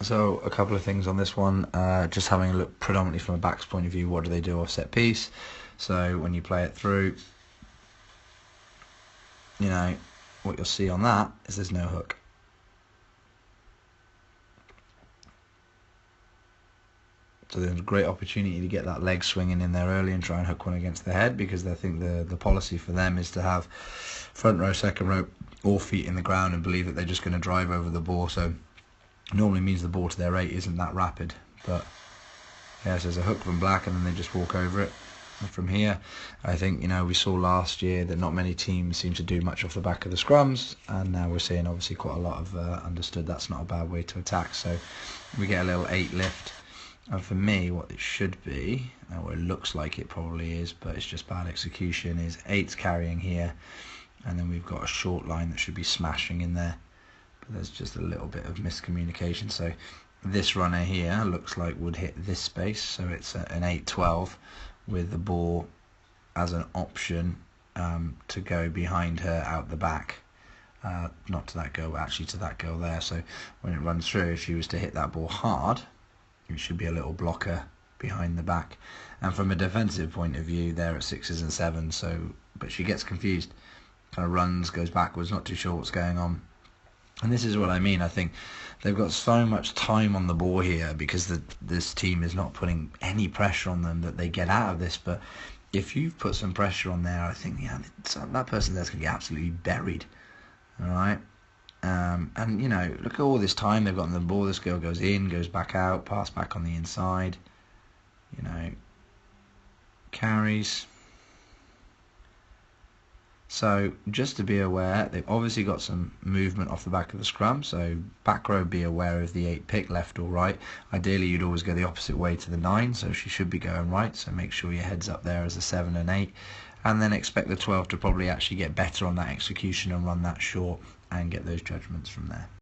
So a couple of things on this one, just having a look predominantly from a back's point of view, what do they do off set piece? So when you play it through, you know, what you'll see on that is there's no hook. So there's a great opportunity to get that leg swinging in there early and try and hook one against the head, because I think the policy for them is to have front row, second row, all feet in the ground and believe that they're just going to drive over the ball. So normally means the ball to their 8 isn't that rapid, but yeah, so there's a hook from black and then they just walk over it. And from here, I think, you know, we saw last year that not many teams seem to do much off the back of the scrums, and now we're seeing obviously quite a lot of understood that's not a bad way to attack. So we get a little 8 lift, and for me what it should be, or it looks like it probably is, but it's just bad execution, is 8's carrying here, and then we've got a short line that should be smashing in there. There's just a little bit of miscommunication. So this runner here looks like would hit this space, so it's an 8-12 with the ball as an option to go behind her out the back, not to that girl, but actually to that girl there. So when it runs through, if she was to hit that ball hard, it should be a little blocker behind the back. And from a defensive point of view, they're at 6s and 7s, so but she gets confused, kind of runs, goes backwards, not too sure what's going on. And this is what I mean. I think they've got so much time on the ball here because this team is not putting any pressure on them that they get out of this. But if you've put some pressure on there, I think, yeah, that person there's going to get absolutely buried. All right. And, you know, look at all this time they've got on the ball. This girl goes in, goes back out, pass back on the inside. You know, carries. So just to be aware, they've obviously got some movement off the back of the scrum, so back row, be aware of the 8 pick, left or right. Ideally you'd always go the opposite way to the 9, so she should be going right, so make sure your head's up there as a 7 and 8, and then expect the 12 to probably actually get better on that execution and run that short and get those judgments from there.